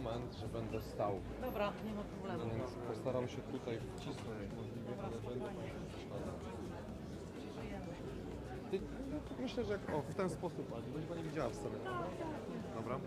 moment, że będę stał. Dobra, nie ma problemu. Więc postaram się tutaj wcisnąć możliwie, ale będę przeszkadzał. Myślę, że w ten sposób, ale byś go nie widziała w sobie. Dobra.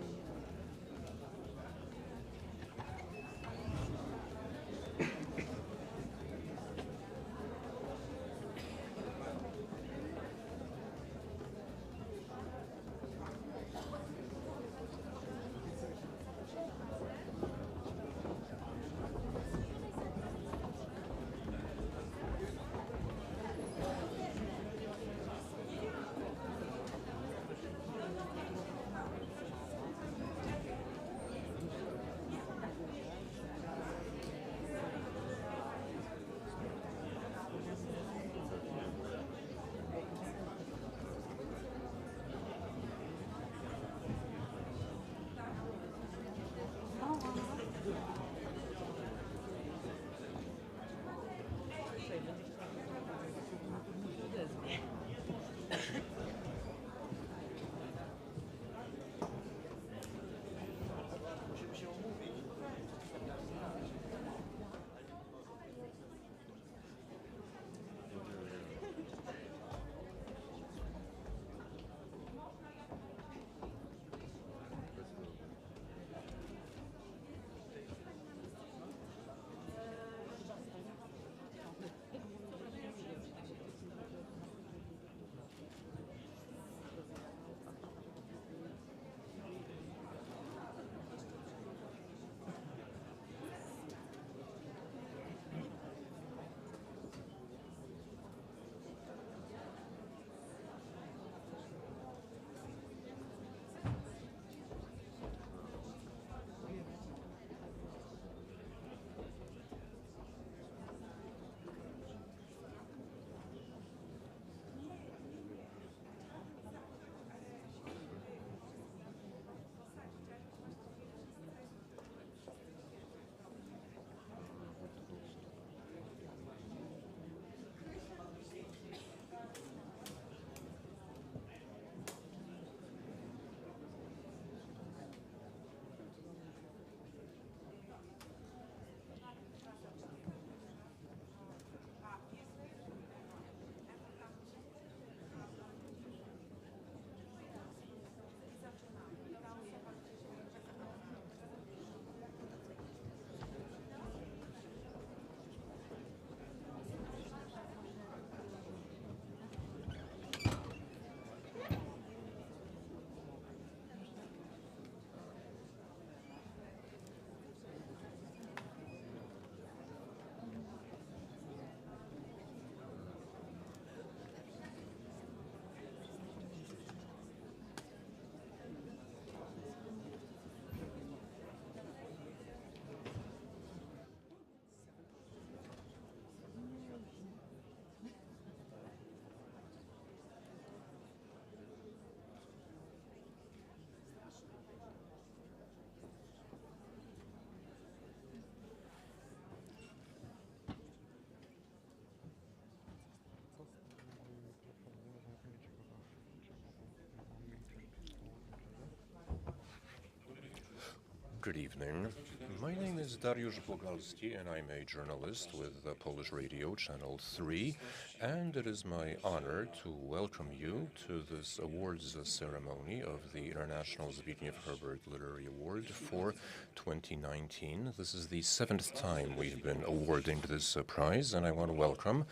Good evening. My name is Dariusz Bogalski, and I'm a journalist with the Polish Radio Channel 3, and it is my honor to welcome you to this awards ceremony of the International Zbigniew Herbert Literary Award for 2019. This is the 7th time we've been awarding this prize, and I want to welcome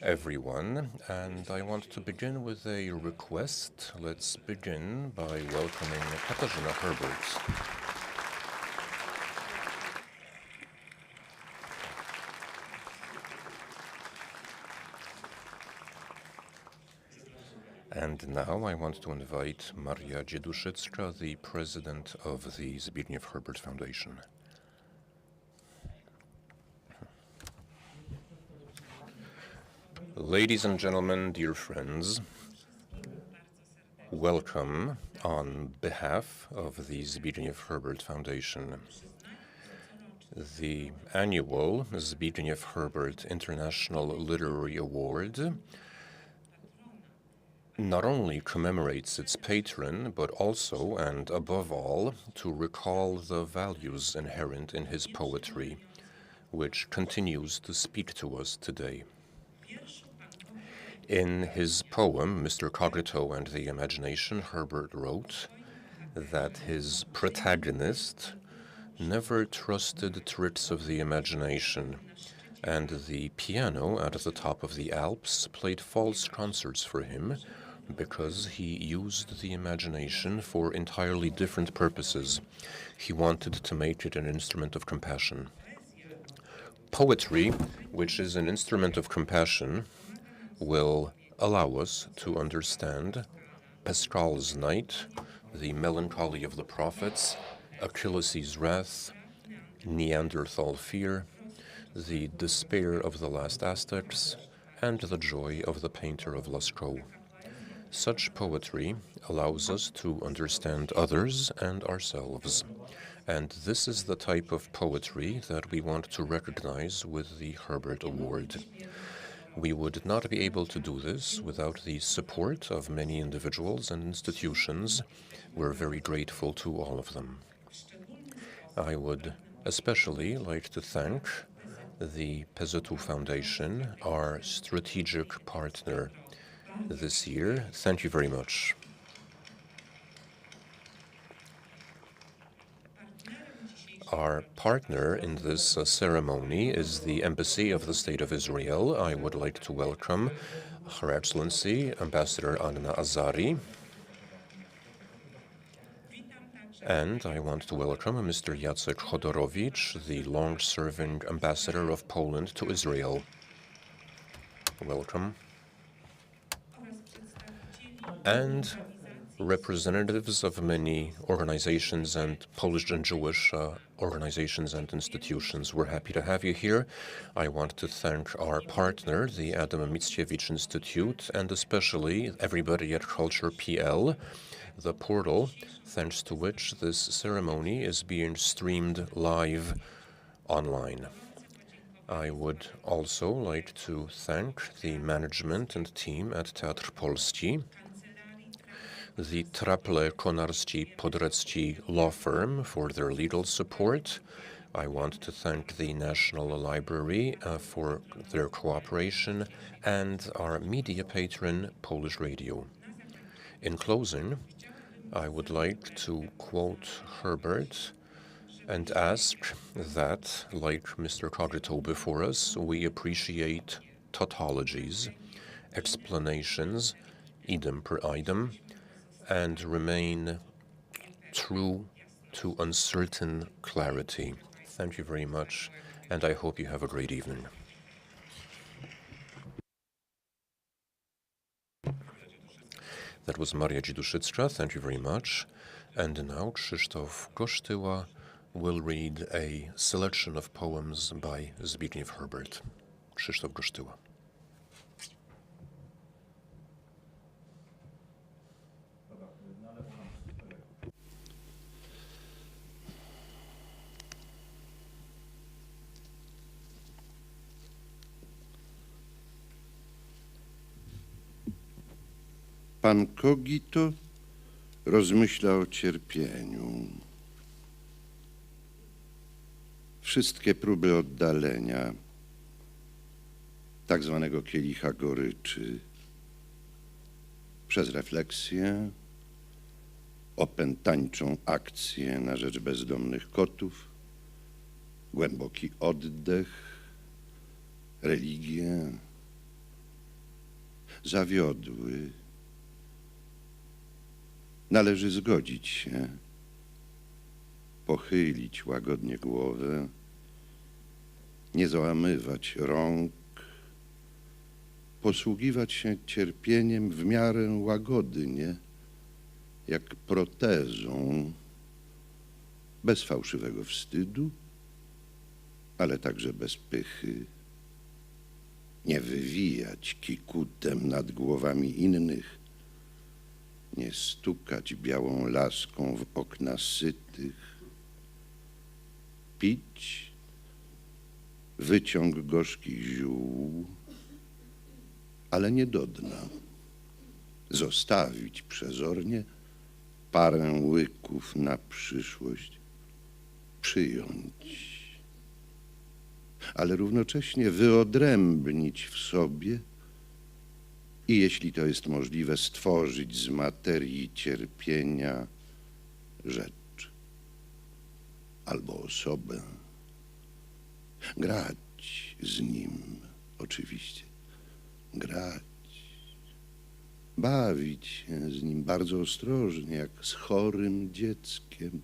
everyone. And I want to begin with a request. Let's begin by welcoming Katarzyna Herbert. And now I want to invite Maria Dzieduszycka, the president of the Zbigniew Herbert Foundation. Ladies and gentlemen, dear friends, welcome on behalf of the Zbigniew Herbert Foundation. The annual Zbigniew Herbert International Literary Award not only commemorates its patron, but also, and above all, to recall the values inherent in his poetry, which continues to speak to us today. In his poem, Mr. Cogito and the Imagination, Herbert wrote that his protagonist never trusted tricks of the imagination, and the piano at the top of the Alps played false concerts for him because he used the imagination for entirely different purposes. He wanted to make it an instrument of compassion. Poetry, which is an instrument of compassion, will allow us to understand Pascal's night, the melancholy of the prophets, Achilles' wrath, Neanderthal fear, the despair of the last Aztecs, and the joy of the painter of Lascaux. Such poetry allows us to understand others and ourselves. And this is the type of poetry that we want to recognize with the Herbert Award. We would not be able to do this without the support of many individuals and institutions. We're very grateful to all of them. I would especially like to thank the PZU Foundation, our strategic partner this year. Thank you very much. Our partner in this ceremony is the Embassy of the State of Israel. I would like to welcome Her Excellency Ambassador Anna Azari. And I want to welcome Mr. Jacek Chodorowicz, the long-serving ambassador of Poland to Israel. Welcome. And representatives of many organizations and Polish and Jewish organizations and institutions. We're happy to have you here. I want to thank our partner, the Adam Mickiewicz Institute, and especially everybody at Culture.pl, the portal thanks to which this ceremony is being streamed live online. I would also like to thank the management and team at Teatr Polski, the Traple Konarski Podrecki law firm for their legal support. I want to thank the National Library for their cooperation and our media patron, Polish Radio. In closing, I would like to quote Herbert and ask that, like Mr. Cogito before us, we appreciate tautologies, explanations, idem per idem, and remain true to uncertain clarity. Thank you very much, and I hope you have a great evening. That was Maria Dziduszycka, thank you very much. And now Krzysztof Gosztyła will read a selection of poems by Zbigniew Herbert. Krzysztof Gosztyła. Pan Cogito rozmyśla o cierpieniu. Wszystkie próby oddalenia tak zwanego kielicha goryczy przez refleksję, opętańczą akcję na rzecz bezdomnych kotów, głęboki oddech, religię, zawiodły. Należy zgodzić się, pochylić łagodnie głowę, nie załamywać rąk, posługiwać się cierpieniem w miarę łagodnie, jak protezą, bez fałszywego wstydu, ale także bez pychy, nie wywijać kikutem nad głowami innych, nie stukać białą laską w okna sytych, pić wyciąg gorzkich ziół, ale nie do dna, zostawić przezornie, parę łyków na przyszłość, przyjąć, ale równocześnie wyodrębnić w sobie i, jeśli to jest możliwe, stworzyć z materii cierpienia rzecz albo osobę, grać z nim, oczywiście, grać, bawić się z nim bardzo ostrożnie, jak z chorym dzieckiem,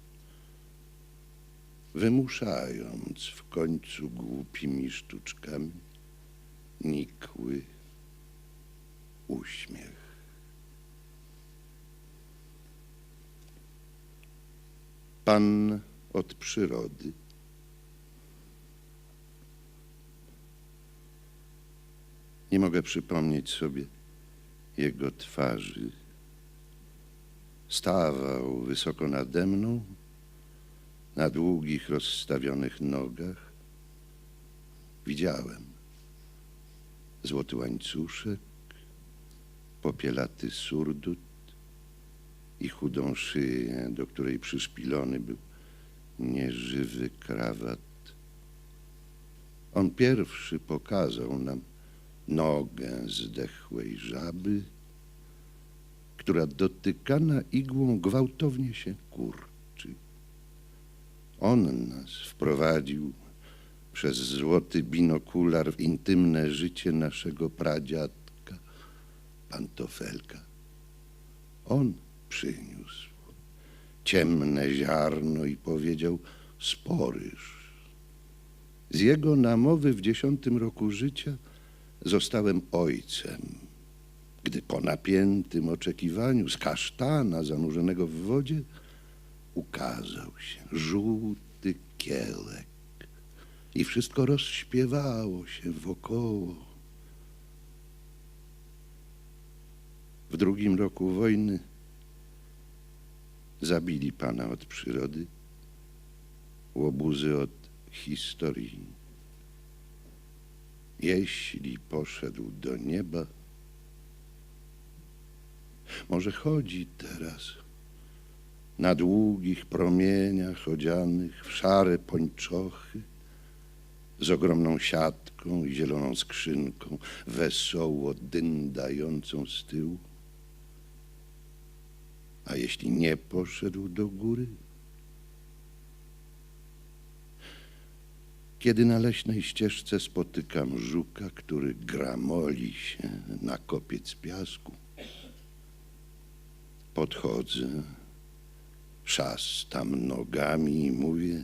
wymuszając w końcu głupimi sztuczkami nikły uśmiech. Pan od przyrody. Nie mogę przypomnieć sobie jego twarzy. Stawał wysoko nade mną, na długich, rozstawionych nogach. Widziałem złoty łańcuszek, popielaty surdut i chudą szyję, do której przyszpilony był nieżywy krawat. On pierwszy pokazał nam nogę zdechłej żaby, która dotykana igłą gwałtownie się kurczy. On nas wprowadził przez złoty binokular w intymne życie naszego pradziadka, pantofelka. On przyniósł ciemne ziarno i powiedział: sporyż. Z jego namowy w 10. roku życia zostałem ojcem, gdy po napiętym oczekiwaniu z kasztana zanurzonego w wodzie ukazał się żółty kiełek i wszystko rozśpiewało się wokoło. W 2. roku wojny zabili pana od przyrody, łobuzy od historii. Jeśli poszedł do nieba, może chodzi teraz na długich promieniach odzianych w szare pończochy, z ogromną siatką i zieloną skrzynką, wesoło dyndającą z tyłu. A jeśli nie poszedł do góry? Kiedy na leśnej ścieżce spotykam żuka, który gramoli się na kopiec piasku, podchodzę, szastam nogami i mówię: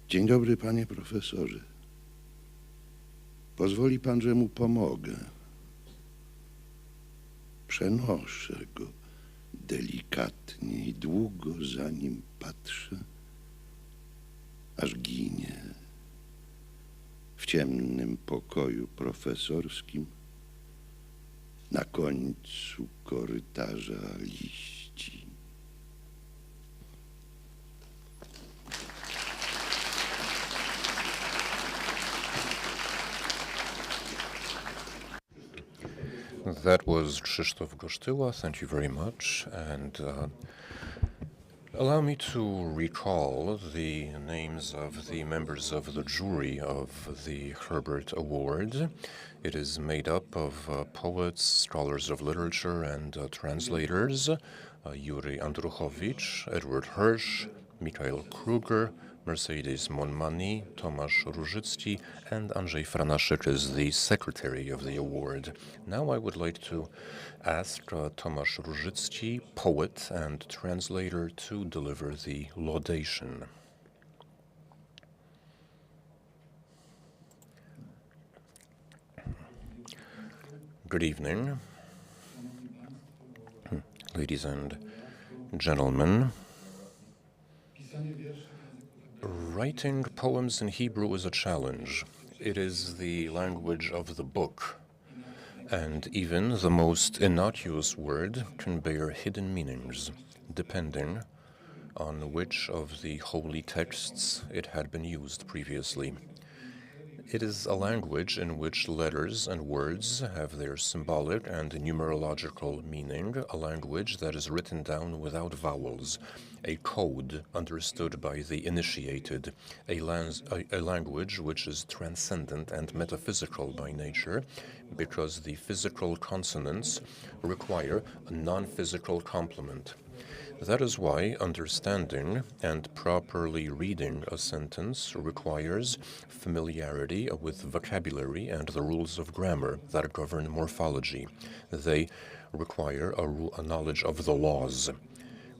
dzień dobry, panie profesorze. Pozwoli pan, że mu pomogę. Przenoszę go delikatnie i długo za nim patrzę, aż ginie w ciemnym pokoju profesorskim na końcu korytarza liści. That was Krzysztof Gosztyła. Thank you very much. And allow me to recall the names of the members of the jury of the Herbert Award. It is made up of poets, scholars of literature, and translators. Yuri Andruchowicz, Edward Hirsch, Mikhail Kruger, Mercedes Monmani, Tomasz Różycki, and Andrzej Franaszek is the secretary of the award. Now I would like to ask Tomasz Różycki, poet and translator, to deliver the laudation. Good evening, ladies and gentlemen. Writing poems in Hebrew is a challenge. It is the language of the book, and even the most innocuous word can bear hidden meanings, depending on which of the holy texts it had been used previously. It is a language in which letters and words have their symbolic and numerological meaning, a language that is written down without vowels, a code understood by the initiated, a language which is transcendent and metaphysical by nature, because the physical consonants require a non-physical complement. That is why understanding and properly reading a sentence requires familiarity with vocabulary and the rules of grammar that govern morphology. They require a knowledge of the laws.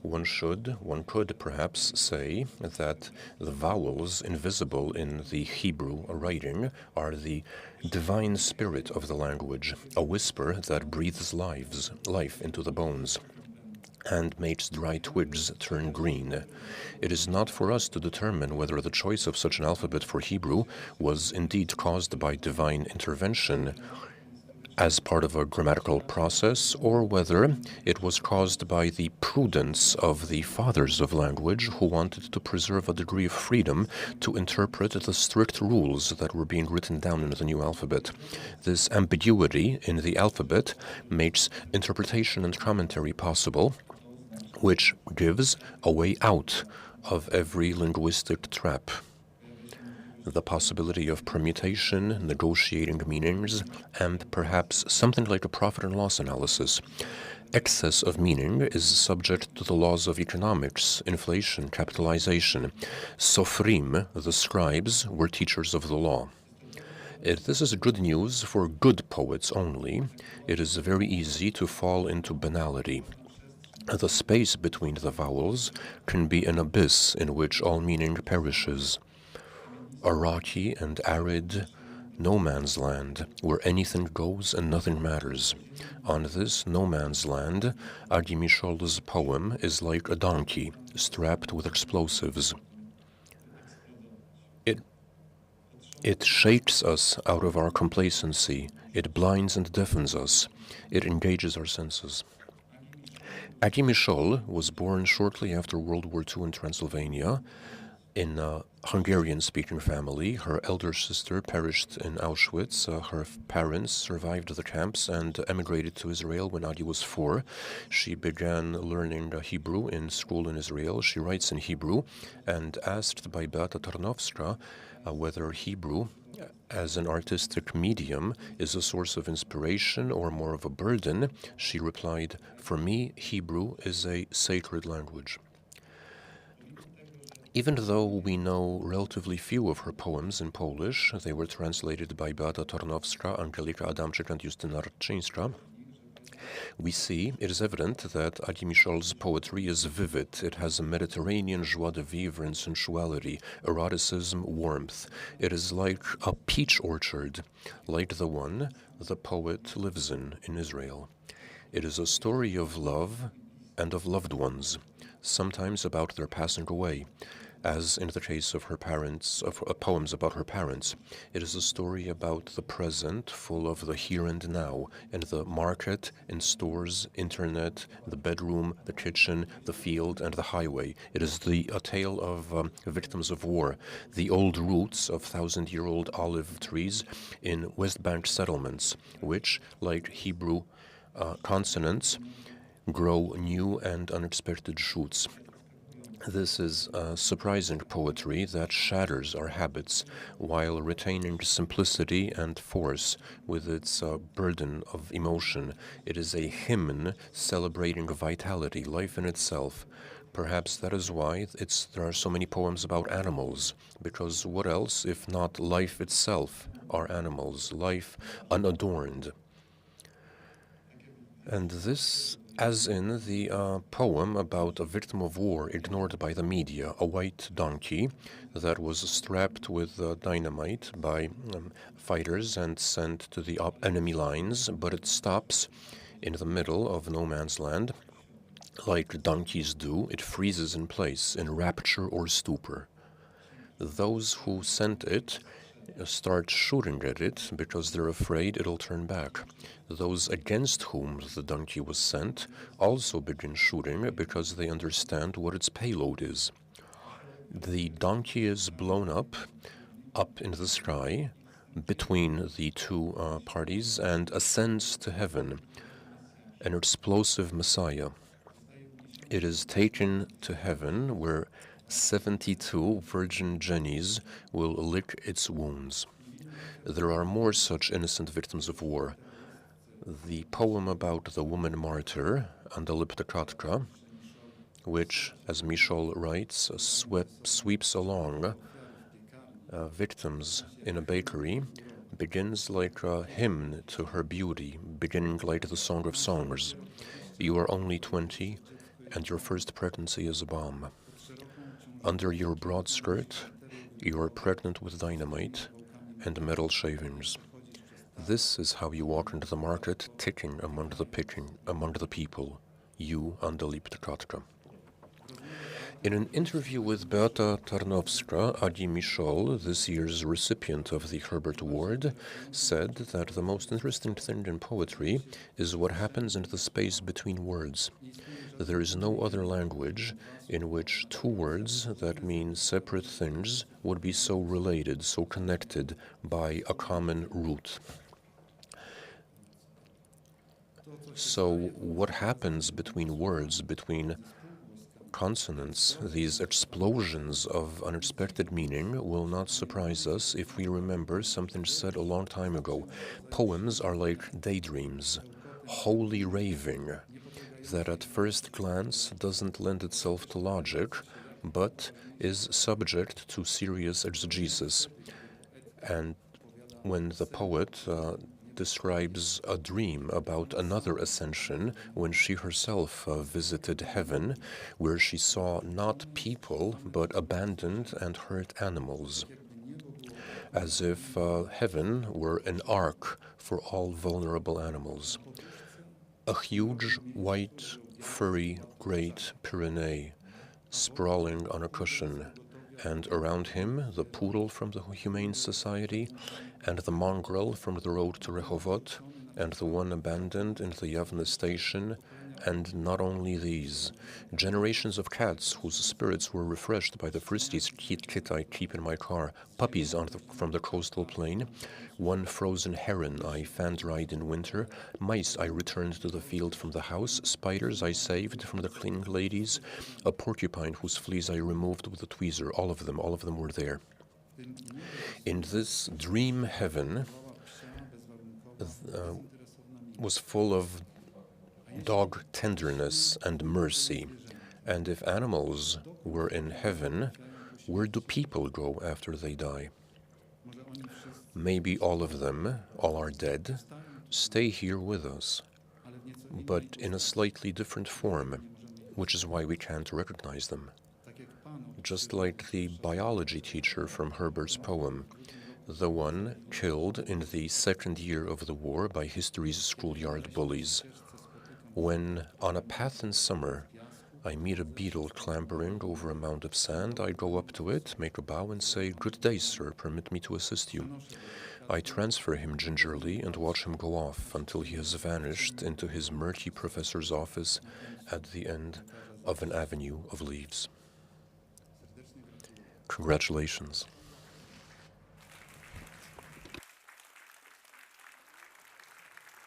One could perhaps say that the vowels invisible in the Hebrew writing are the divine spirit of the language, a whisper that breathes life into the bones and makes dry twigs turn green. It is not for us to determine whether the choice of such an alphabet for Hebrew was indeed caused by divine intervention as part of a grammatical process, or whether it was caused by the prudence of the fathers of language who wanted to preserve a degree of freedom to interpret the strict rules that were being written down in the new alphabet. This ambiguity in the alphabet makes interpretation and commentary possible, which gives a way out of every linguistic trap. The possibility of permutation, negotiating meanings, and perhaps something like a profit and loss analysis. Excess of meaning is subject to the laws of economics, inflation, capitalization. Sofrim, the scribes, were teachers of the law. This is good news for good poets only. It is very easy to fall into banality. The space between the vowels can be an abyss in which all meaning perishes. A rocky and arid no man's land where anything goes and nothing matters. On this no man's land, Agi Mishol's poem is like a donkey strapped with explosives. It shakes us out of our complacency. It blinds and deafens us. It engages our senses. Agi Mishol was born shortly after World War II in Transylvania, in a Hungarian-speaking family. Her elder sister perished in Auschwitz. Her parents survived the camps and emigrated to Israel when Agi was 4. She began learning Hebrew in school in Israel. She writes in Hebrew, and asked by Beata Tarnowska whether Hebrew as an artistic medium is a source of inspiration or more of a burden, she replied, "For me, Hebrew is a sacred language." Even though we know relatively few of her poems in Polish, they were translated by Beata Tarnowska, Angelika Adamczyk, and Justyna Radczyńska, we see, it is evident that Agi Mishol's poetry is vivid. It has a Mediterranean joie de vivre and sensuality, eroticism, warmth. It is like a peach orchard, like the one the poet lives in Israel. It is a story of love and of loved ones, sometimes about their passing away. As in the case of her parents, of poems about her parents. It is a story about the present, full of the here and now, and the market, in stores, internet, the bedroom, the kitchen, the field, and the highway. It is a tale of victims of war, the old roots of thousand-year-old olive trees in West Bank settlements, which, like Hebrew consonants, grow new and unexpected shoots. This is surprising poetry that shatters our habits while retaining simplicity and force with its burden of emotion. It is a hymn celebrating vitality, life in itself. Perhaps that is why there are so many poems about animals, because what else, if not life itself, are animals, life unadorned. And this, as in the poem about a victim of war ignored by the media, a white donkey that was strapped with dynamite by fighters and sent to the enemy lines, but it stops in the middle of no man's land. Like donkeys do, it freezes in place in rapture or stupor. Those who sent it start shooting at it because they're afraid it'll turn back. Those against whom the donkey was sent also begin shooting because they understand what its payload is. The donkey is blown up in the sky, between the two parties and ascends to heaven, an explosive Messiah. It is taken to heaven where 72 virgin jennies will lick its wounds. There are more such innocent victims of war. The poem about the woman martyr, Andaliptakatka, which, as Mishol writes, sweeps along victims in a bakery, begins like a hymn to her beauty, beginning like the Song of Songs. You are only 20, and your first pregnancy is a bomb. Under your broad skirt, you are pregnant with dynamite and metal shavings. This is how you walk into the market, ticking among the people, you Andaliptakatka. In an interview with Beata Tarnowska, Agi Mishol, this year's recipient of the Herbert Award, said that the most interesting thing in poetry is what happens in the space between words. There is no other language in which two words that mean separate things would be so related, so connected by a common root. So what happens between words, between consonants, these explosions of unexpected meaning, will not surprise us if we remember something said a long time ago. Poems are like daydreams, holy raving, that at first glance doesn't lend itself to logic, but is subject to serious exegesis. And when the poet describes a dream about another ascension when she herself visited heaven, where she saw not people but abandoned and hurt animals, as if heaven were an ark for all vulnerable animals. A huge, white, furry Great Pyrenee sprawling on a cushion, and around him the poodle from the Humane Society, and the mongrel from the road to Rehovot, and the one abandoned in the Yavne station, and not only these, generations of cats whose spirits were refreshed by the fristies kit I keep in my car, puppies from the coastal plain, one frozen heron I fan-dried in winter, mice I returned to the field from the house, spiders I saved from the cleaning ladies, a porcupine whose fleas I removed with a tweezer, all of them were there. In this dream heaven was full of dog tenderness and mercy. And if animals were in heaven, where do people go after they die? Maybe all of them, all are dead, stay here with us, but in a slightly different form, which is why we can't recognize them. Just like the biology teacher from Herbert's poem, the one killed in the second year of the war by history's schoolyard bullies. When, on a path in summer, I meet a beetle clambering over a mound of sand, I go up to it, make a bow and say, "Good day, sir, permit me to assist you." I transfer him gingerly and watch him go off until he has vanished into his murky professor's office at the end of an avenue of leaves. Congratulations.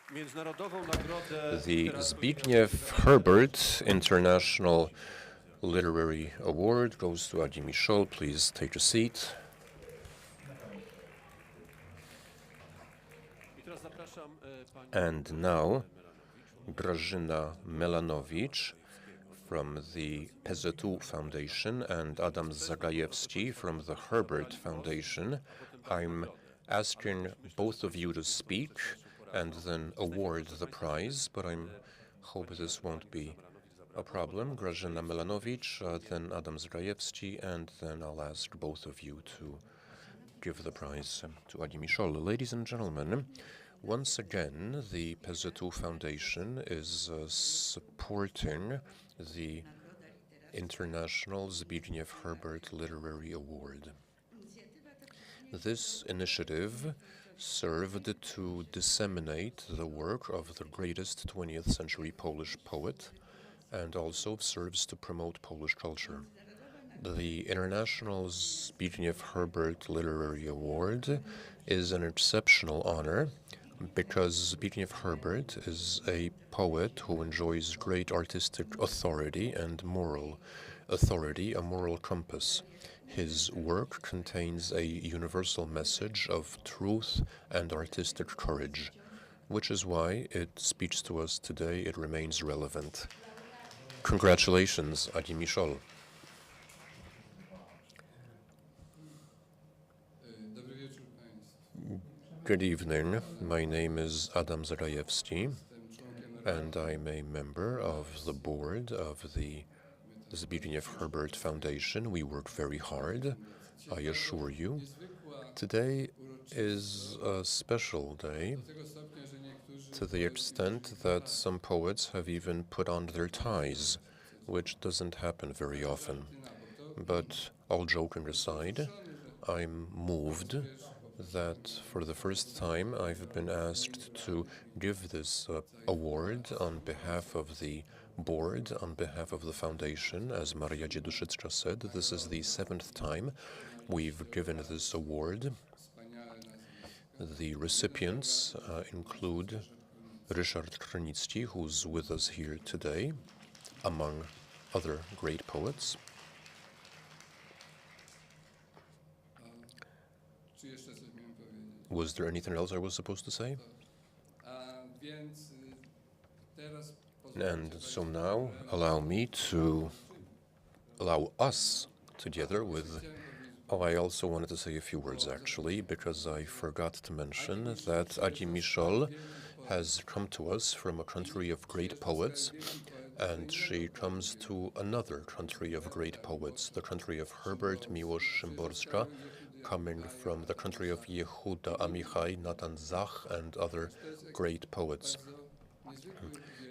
The Zbigniew Herbert International Literary Award goes to Agi Mishol. Please take a seat. And now, Grażyna Melanowicz from the PZU Foundation and Adam Zagajewski from the Herbert Foundation. I'm asking both of you to speak and then award the prize, but I hope this won't be a problem. Grażyna Melanowicz, then Adam Zagajewski, and then I'll ask both of you to give the prize to Agi Mishol. Ladies and gentlemen, once again, the PZU Foundation is supporting the International Zbigniew Herbert Literary Award. This initiative served to disseminate the work of the greatest 20th century Polish poet and also serves to promote Polish culture. The International Zbigniew Herbert Literary Award is an exceptional honor because Zbigniew Herbert is a poet who enjoys great artistic authority and moral authority, a moral compass. His work contains a universal message of truth and artistic courage, which is why it speaks to us today. It remains relevant. Congratulations, Agi Mishol. Good evening. My name is Adam Zagajewski, and I'm a member of the board of the Zbigniew Herbert Foundation. We work very hard, I assure you. Today is a special day to the extent that some poets have even put on their ties, which doesn't happen very often. But all joking aside, I'm moved that for the first time I've been asked to give this award on behalf of the board, on behalf of the foundation. As Maria Dzieduszycka said, this is the 7th time we've given this award. The recipients include Ryszard Krynicki, who's with us here today, among other great poets. Was there anything else I was supposed to say? And so now allow us together with, I also wanted to say a few words actually, because I forgot to mention that Agi Mishol has come to us from a country of great poets, and she comes to another country of great poets, the country of Herbert, Miłosz Szymborska, coming from the country of Yehuda Amichai, Natan Zach, and other great poets.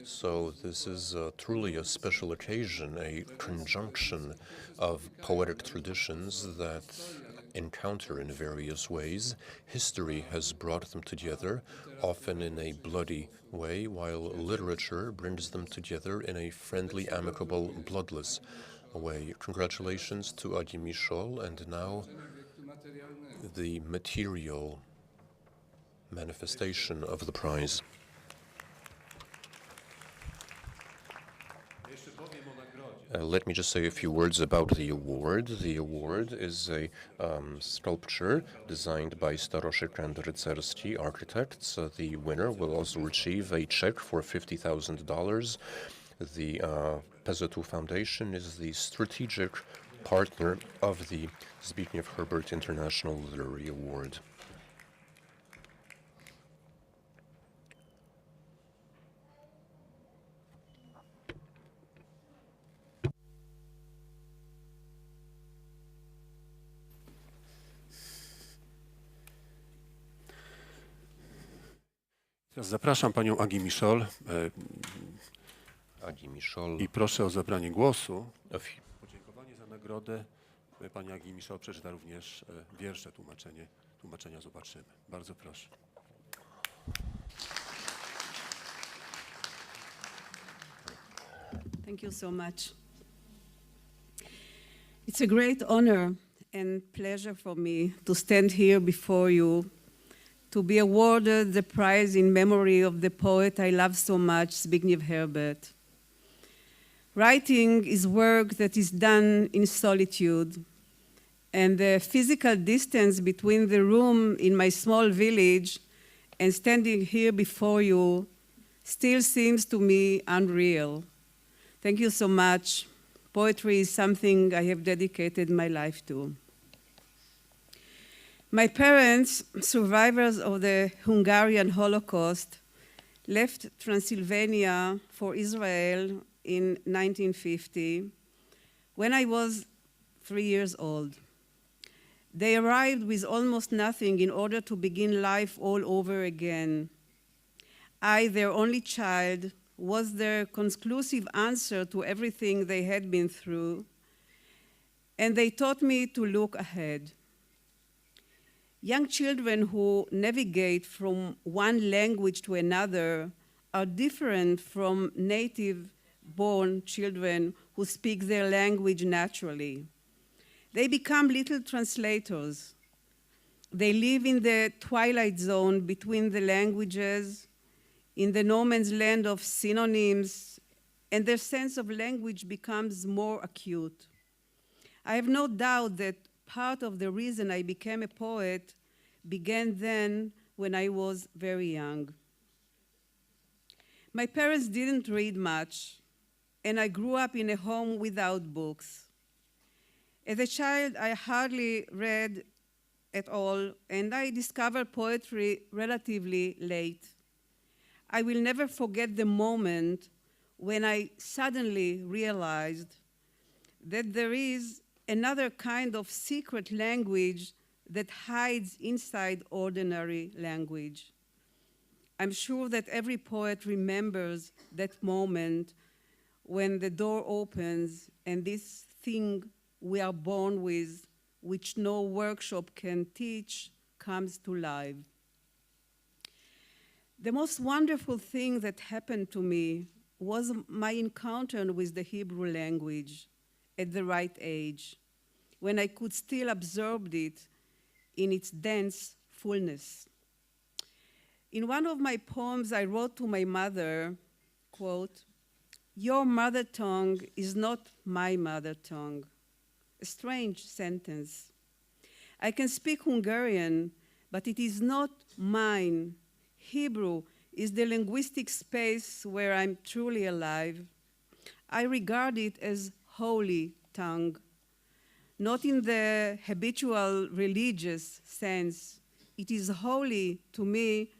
So this is truly a special occasion, a conjunction of poetic traditions that encounter in various ways. History has brought them together, often in a bloody way, while literature brings them together in a friendly, amicable, bloodless way. Congratulations to Agi Mishol, and now the material manifestation of the prize. Let me just say a few words about the award. The award is a sculpture designed by Staroshek and Rycerski architects. The winner will also receive a check for $50,000. The PZU Foundation is the strategic partner of the Zbigniew Herbert International Literary Award. Teraz zapraszam panią Agi Mishol Agi Mishol. i proszę o zabranie głosu. Podziękowanie za nagrodę. Pani Agi Mishol przeczyta również wiersze, tłumaczenia zobaczymy. Bardzo proszę. Thank you so much. It's a great honor and pleasure for me to stand here before you to be awarded the prize in memory of the poet I love so much, Zbigniew Herbert. Writing is work that is done in solitude, and the physical distance between the room in my small village and standing here before you still seems to me unreal. Thank you so much. Poetry is something I have dedicated my life to. My parents, survivors of the Hungarian Holocaust, left Transylvania for Israel in 1950 when I was 3 years old. They arrived with almost nothing in order to begin life all over again. I, their only child, was their conclusive answer to everything they had been through, and they taught me to look ahead. Young children who navigate from one language to another are different from native-born children who speak their language naturally. They become little translators. They live in the twilight zone between the languages, in the no man's land of synonyms, and their sense of language becomes more acute. I have no doubt that part of the reason I became a poet began then when I was very young. My parents didn't read much, and I grew up in a home without books. As a child, I hardly read at all, and I discovered poetry relatively late. I will never forget the moment when I suddenly realized that there is another kind of secret language that hides inside ordinary language. I'm sure that every poet remembers that moment when the door opens and this thing we are born with, which no workshop can teach, comes to life. The most wonderful thing that happened to me was my encounter with the Hebrew language at the right age, when I could still absorb it in its dense fullness. In one of my poems, I wrote to my mother, quote, "Your mother tongue is not my mother tongue." A strange sentence. I can speak Hungarian, but it is not mine. Hebrew is the linguistic space where I'm truly alive. I regard it as holy tongue, not in the habitual religious sense. It is holy to me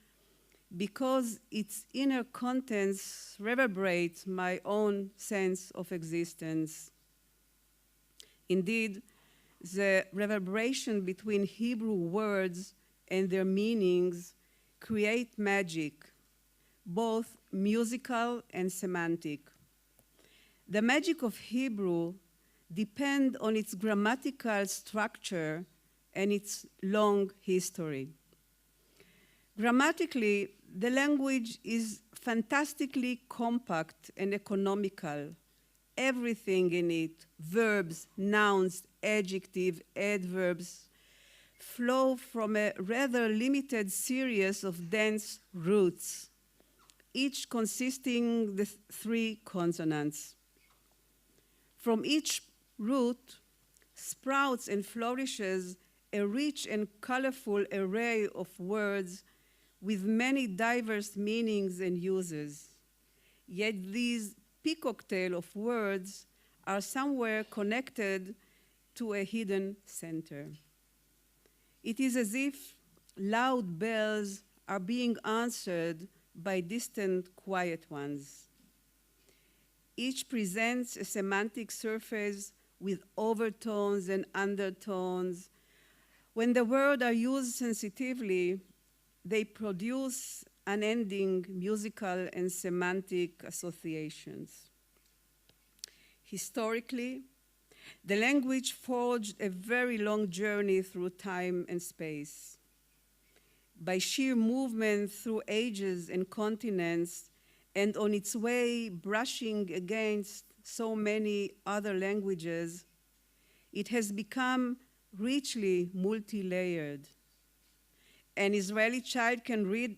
because its inner contents reverberate my own sense of existence. Indeed, the reverberation between Hebrew words and their meanings create magic, both musical and semantic. The magic of Hebrew depends on its grammatical structure and its long history. Grammatically, the language is fantastically compact and economical. Everything in it, verbs, nouns, adjectives, adverbs, flow from a rather limited series of dense roots, each consisting of three consonants. From each root sprouts and flourishes a rich and colorful array of words with many diverse meanings and uses. Yet these peacocktail of words are somewhere connected to a hidden center. It is as if loud bells are being answered by distant quiet ones. Each presents a semantic surface with overtones and undertones. When the words are used sensitively, they produce unending musical and semantic associations. Historically, the language forged a very long journey through time and space. By sheer movement through ages and continents, and on its way brushing against so many other languages, it has become richly multi-layered. An Israeli child can read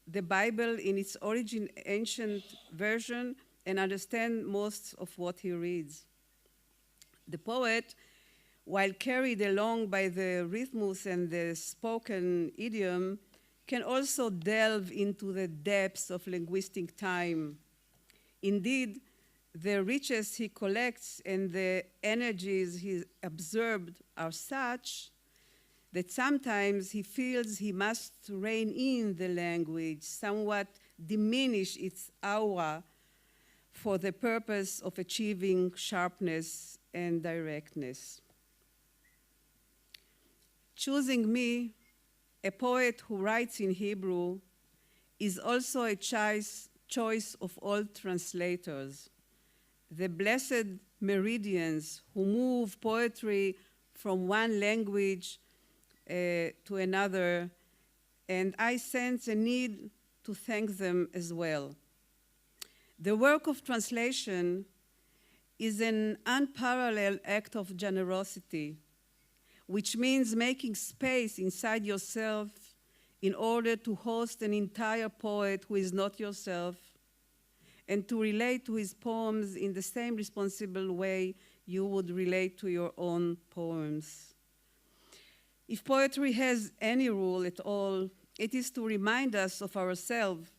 the Bible in its origin ancient version and understand most of what he reads. The poet, while carried along by the rhythmus and the spoken idiom, can also delve into the depths of linguistic time. Indeed, the riches he collects and the energies he absorbed are such that sometimes he feels he must rein in the language, somewhat diminish its aura for the purpose of achieving sharpness and directness. Choosing me, a poet who writes in Hebrew, is also a choice of all translators. The blessed meridians who move poetry from one language to another, and I sense a need to thank them as well. The work of translation is an unparalleled act of generosity, which means making space inside yourself in order to host an entire poet who is not yourself, and to relate to his poems in the same responsible way you would relate to your own poems. If poetry has any rule at all, it is to remind us of ourselves,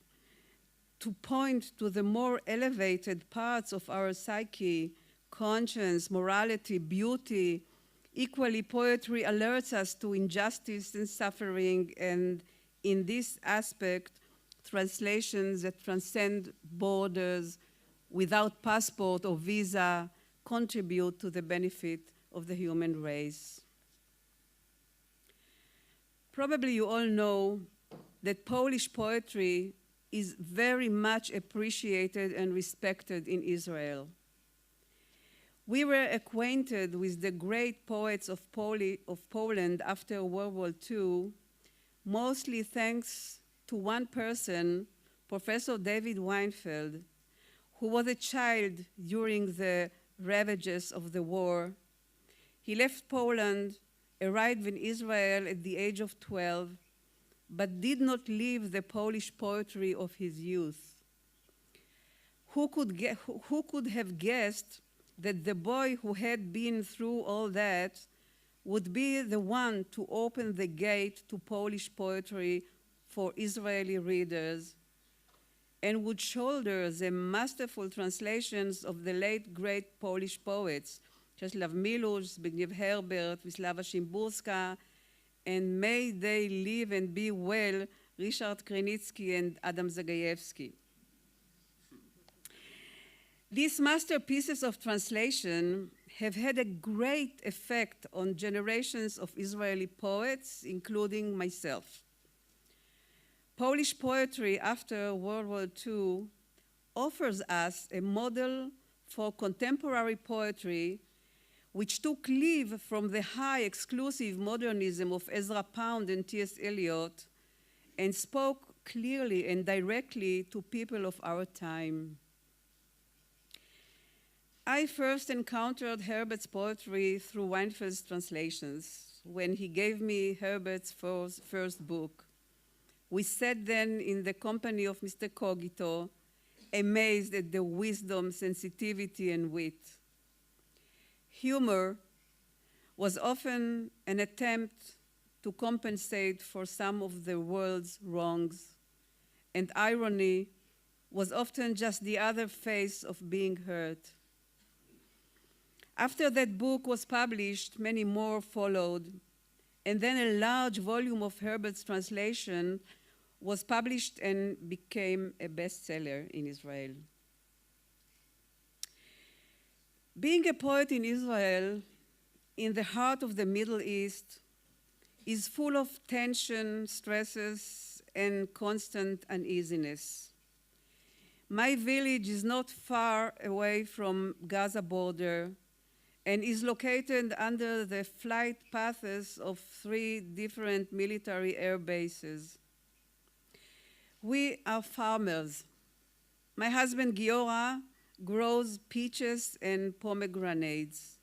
to point to the more elevated parts of our psyche, conscience, morality, beauty. Equally, poetry alerts us to injustice and suffering, and in this aspect, translations that transcend borders without passport or visa contribute to the benefit of the human race. Probably you all know that Polish poetry is very much appreciated and respected in Israel. We were acquainted with the great poets of Poland after World War II, mostly thanks to one person, Professor David Weinfeld, who was a child during the ravages of the war. He left Poland, arrived in Israel at the age of 12, but did not leave the Polish poetry of his youth. Who could have guessed that the boy who had been through all that would be the one to open the gate to Polish poetry for Israeli readers, and would shoulder the masterful translations of the late great Polish poets, Czesław Miłosz, Zbigniew Herbert, Wisława Szymborska, and may they live and be well, Ryszard Krynicki and Adam Zagajewski. These masterpieces of translation have had a great effect on generations of Israeli poets, including myself. Polish poetry after World War II offers us a model for contemporary poetry which took leave from the high exclusive modernism of Ezra Pound and T.S. Eliot and spoke clearly and directly to people of our time. I first encountered Herbert's poetry through Weinfeld's translations when he gave me Herbert's first book. We sat then in the company of Mr. Cogito, amazed at the wisdom, sensitivity, and wit. Humor was often an attempt to compensate for some of the world's wrongs, and irony was often just the other face of being hurt. After that book was published, many more followed, and then a large volume of Herbert's translation was published and became a bestseller in Israel. Being a poet in Israel, in the heart of the Middle East, is full of tension, stresses, and constant uneasiness. My village is not far away from Gaza border and is located under the flight paths of 3 different military air bases. We are farmers. My husband Giora grows peaches and pomegranates.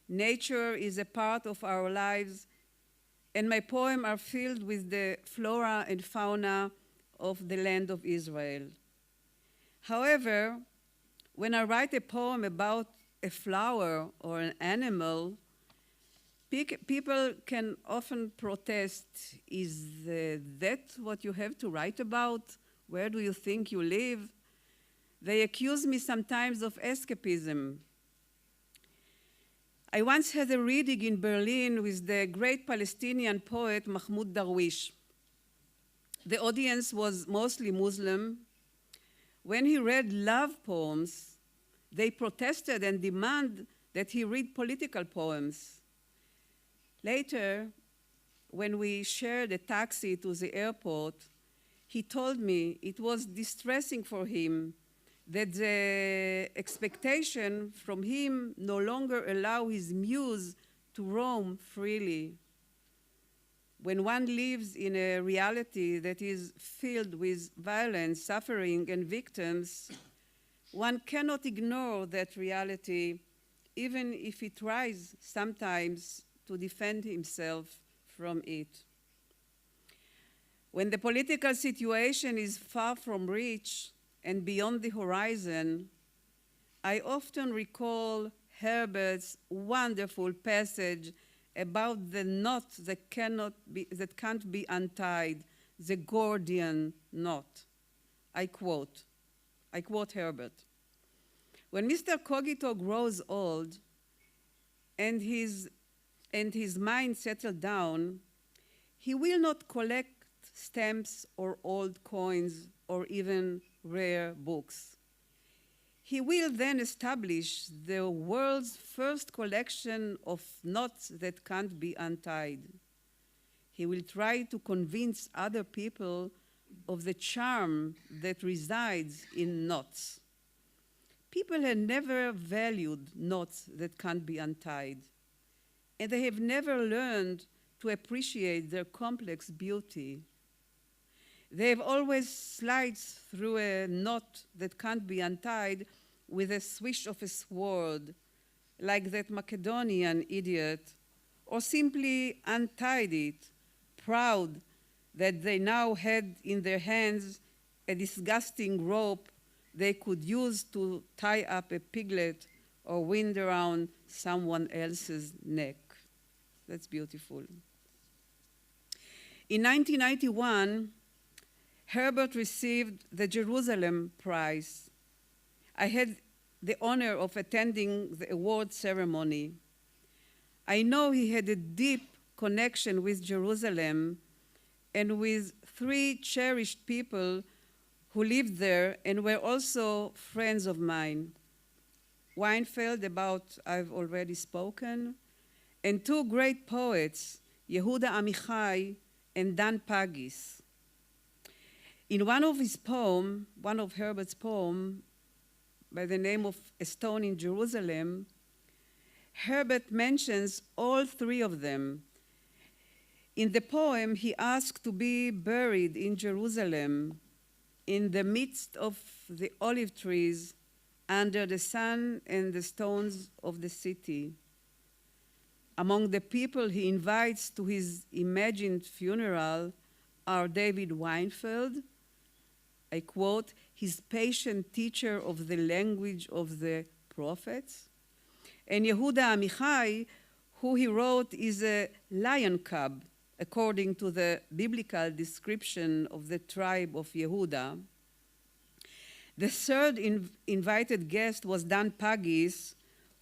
Nature is a part of our lives, and my poems are filled with the flora and fauna of the land of Israel. However, when I write a poem about a flower or an animal, people can often protest, is that what you have to write about? Where do you think you live? They accuse me sometimes of escapism. I once had a reading in Berlin with the great Palestinian poet Mahmoud Darwish. The audience was mostly Muslim. When he read love poems, they protested and demanded that he read political poems. Later, when we shared a taxi to the airport, he told me it was distressing for him that the expectation from him no longer allow his muse to roam freely. When one lives in a reality that is filled with violence, suffering, and victims, one cannot ignore that reality, even if it tries sometimes to defend himself from it. When the political situation is far from reach and beyond the horizon, I often recall Herbert's wonderful passage about the knot that can't be untied, the Gordian knot. I quote Herbert. When Mr. Cogito grows old and his mind settles down, he will not collect stamps or old coins or even rare books. He will then establish the world's first collection of knots that can't be untied. He will try to convince other people of the charm that resides in knots. People have never valued knots that can't be untied, and they have never learned to appreciate their complex beauty. They have always slid through a knot that can't be untied with a swish of a sword, like that Macedonian idiot, or simply untied it, proud that they now had in their hands a disgusting rope they could use to tie up a piglet or wind around someone else's neck. That's beautiful. In 1991, Herbert received the Jerusalem Prize. I had the honor of attending the award ceremony. I know he had a deep connection with Jerusalem and with three cherished people who lived there and were also friends of mine. Weinfeld, about I've already spoken, and two great poets, Yehuda Amichai and Dan Pagis. In one of Herbert's poems, by the name of A Stone in Jerusalem, Herbert mentions all three of them. In the poem, he asked to be buried in Jerusalem, in the midst of the olive trees, under the sun and the stones of the city. Among the people he invites to his imagined funeral are David Weinfeld, I quote, his patient teacher of the language of the prophets, and Yehuda Amichai, who he wrote is a lion cub, according to the biblical description of the tribe of Yehuda. The third invited guest was Dan Pagis,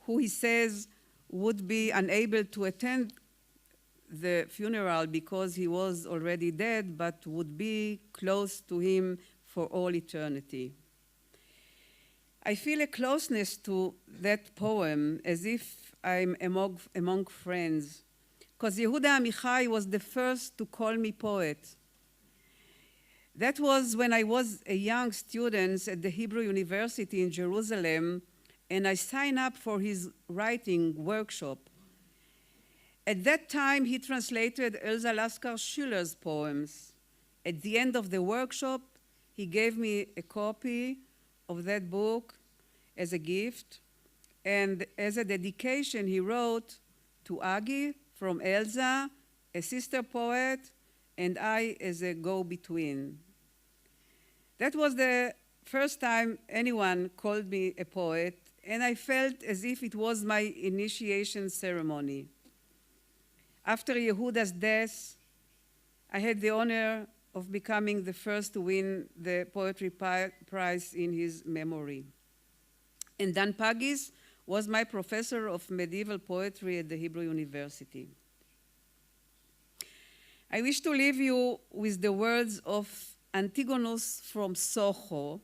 who he says would be unable to attend the funeral because he was already dead, but would be close to him for all eternity. I feel a closeness to that poem as if I'm among friends, because Yehuda Amichai was the first to call me poet. That was when I was a young student at the Hebrew University in Jerusalem, and I signed up for his writing workshop. At that time, he translated Elsa Laskar Schiller's poems. At the end of the workshop, he gave me a copy of that book as a gift, and as a dedication, he wrote to Agi from Elsa, a sister poet, and I as a go-between. That was the first time anyone called me a poet, and I felt as if it was my initiation ceremony. After Yehuda's death, I had the honor of becoming the first to win the Poetry Prize in his memory. And Dan Pagis was my professor of medieval poetry at the Hebrew University. I wish to leave you with the words of Antigonus from Soho,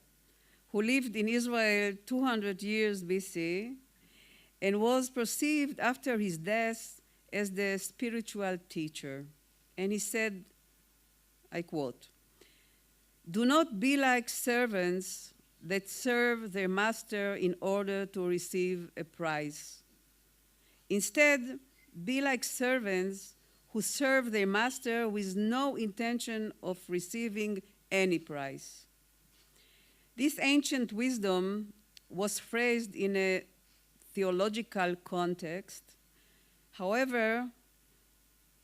who lived in Israel 200 years BC and was perceived after his death as the spiritual teacher. And he said, I quote, "Do not be like servants that serve their master in order to receive a prize. Instead, be like servants who serve their master with no intention of receiving any prize." This ancient wisdom was phrased in a theological context. However,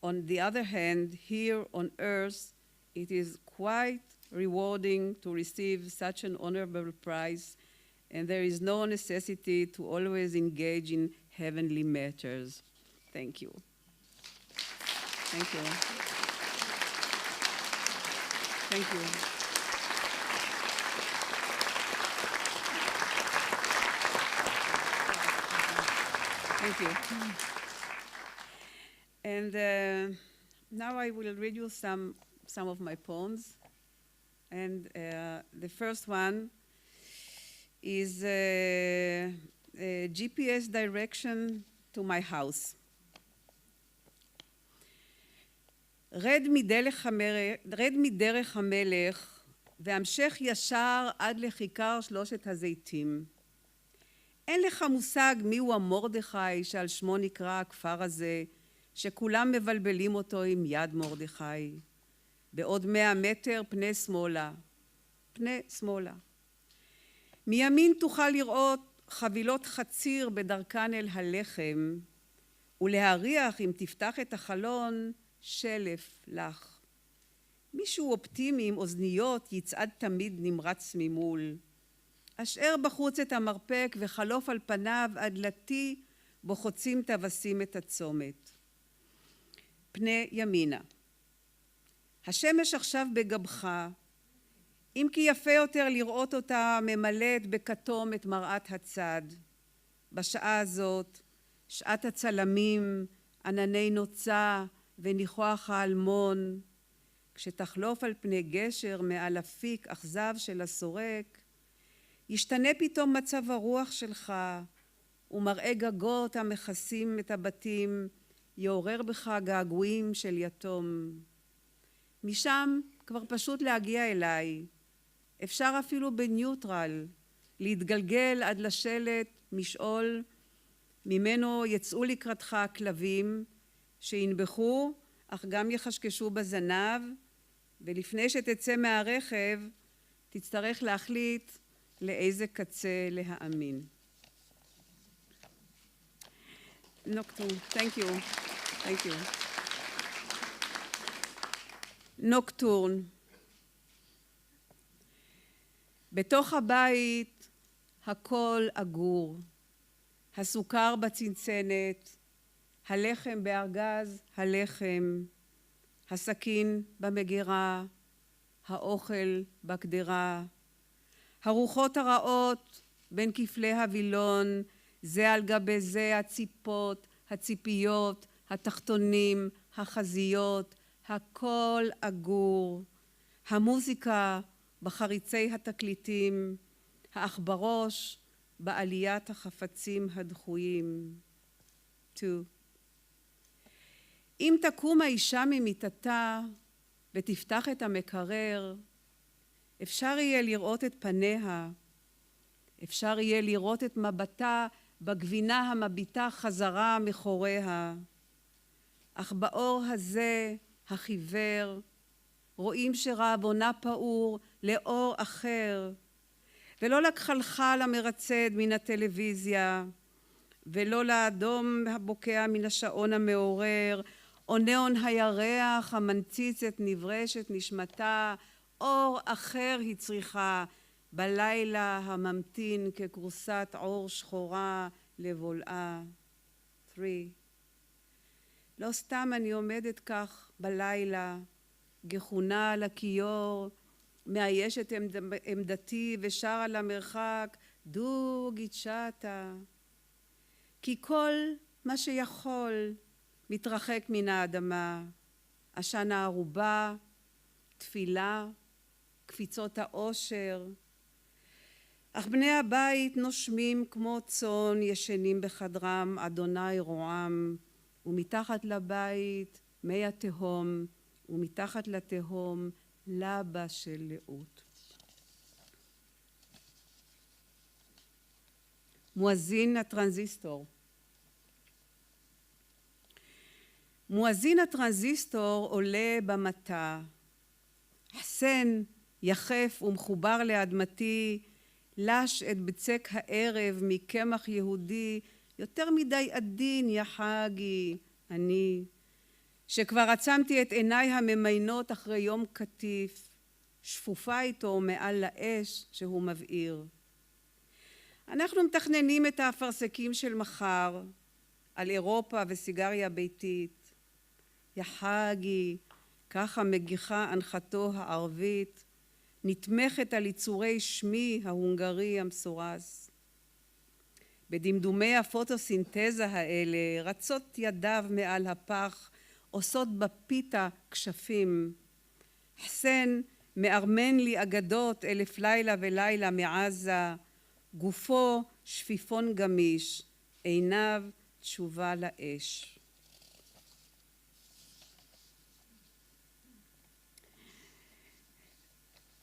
On the other hand, here on earth, it is quite rewarding to receive such an honorable prize, and there is no necessity to always engage in heavenly matters. Thank you. Thank you. Thank you. Thank you. And now I will read you some of my poems. And the first one is a GPS direction to my house. רד מדרך המלך והמשך ישר עד לכיכר שלושת הזיתים. אין לך מושג מיהו המרדכי שעל שמו נקרא הכפר הזה, שכולם מבלבלים אותו עם יד מרדכי. בעוד 100 מטר פני שמאלה, פני שמאלה. מימין תוכל לראות חבילות חציר בדרכן אל הלחם, ולהריח אם תפתח את החלון שלף לך. מישהו אופטימי עם אוזניות יצעד תמיד נמרץ ממול. אשאר בחוץ את המרפק וחלוף על פניו עד דלתי בו חוצים טווסים את הצומת. פני ימינה. השמש עכשיו בגבך, אם כי יפה יותר לראות אותה ממלאת בכתום את מראת הצד. בשעה הזאת, שעת הצלמים, ענני נוצה וניחוח האלמון, כשתחלוף על פני גשר מעל אפיק אכזב של הסורק, ישתנה פתאום מצב הרוח שלך, ומראה גגות המכסים את הבתים, יעורר בך געגועים של יתום. משם כבר פשוט להגיע אליי, אפשר אפילו בניוטרל, להתגלגל עד לשלט משעול, ממנו יצאו לקראתך הכלבים, שינבחו אך גם יחשקשו בזנב, ולפני שתצא מהרכב תצטרך להחליט לאיזה קצה להאמין. נוקטורן, thank you. Thank you. נוקטורן. בתוך הבית הכל אגור. הסוכר בצנצנת, הלחם בארגז הלחם, הסכין במגירה, האוכל בקדרה, הרוחות הרעות בין כפלי הווילון, זה על גבי זה הציפות, הציפיות, התחתונים, החזיות, הכל אגור, המוזיקה בחריצי התקליטים, האח בראש בעליית החפצים הדחויים. 2. אם תקום האישה ממיטתה ותפתח את המקרר, אפשר יהיה לראות את פניה, אפשר יהיה לראות את מבטה בגבינה המביטה חזרה מחוריה. אך באור הזה, החיוור, רואים שרעבונה פעור לאור אחר, ולא לכחלחל המרצד מן הטלוויזיה, ולא לאדום הבוקע מן השעון המעורר, או ניאון הירח המנציץ את נברשת נשמתה, אור אחר היא צריכה, בלילה הממתין ככורסת עור שחורה לבולעה. 3. לא סתם אני עומדת כך בלילה, גחונה על הכיור, מאיישת עמדתי ושרה למרחק, דו גיצ'תה. כי כל מה שיכול מתרחק מן האדמה, עשן הערובה, תפילה, קפיצות האושר. אך בני הבית נושמים כמו צאן, ישנים בחדרם, אדוני רועם, ומתחת לבית מי התהום, ומתחת לתהום לבה של לאות. מואזין הטרנזיסטור. מואזין הטרנזיסטור עולה במטה. חסן יחף ומחובר לאדמתי, לש את בצק הערב מקמח יהודי, יותר מדי עדין יא חגי, אני. שכבר עצמתי את עיניי הממיינות אחרי יום קטיף, שפופה איתו מעל לאש שהוא מבעיר. אנחנו מתכננים את האפרסקים של מחר, על אירופה וסיגריה ביתית. יחגי, ככה מגיחה אנחתו הערבית, נתמכת על יצורי שמי ההונגרי המסורס. בדמדומי הפוטוסינתזה האלה רצות ידיו מעל הפח, עושות בפיתה כשפים. חסן מארמן לי אגדות 1000 לילה ולילה מעזה, גופו שפיפון גמיש, עיניו תשובה לאש.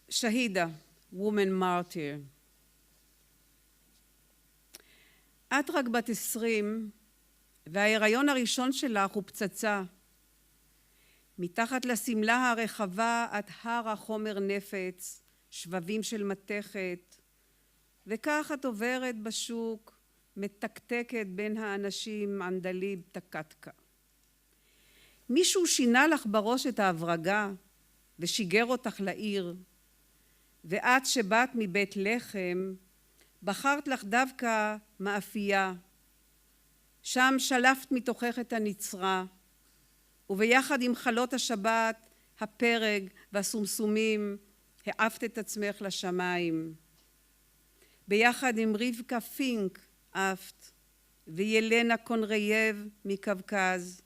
שהידה, woman martyr. את רק בת 20, וההיריון הראשון שלך הוא פצצה. מתחת לשמלה הרחבה את הרה חומר נפץ, שבבים של מתכת, וכך את עוברת בשוק, מתקתקת בין האנשים ענדליב תקתקה. מישהו שינה לך בראש את ההברגה ושיגר אותך לעיר, ואת שבאת מבית לחם, בחרת לך דווקא מאפייה. שם שלפת מתוכך את הנצרה, וביחד עם חלות השבת, הפרג והסומסומים, העפת את עצמך לשמיים. ביחד עם רבקה פינק עפת, וילנה קונרייב מקווקז,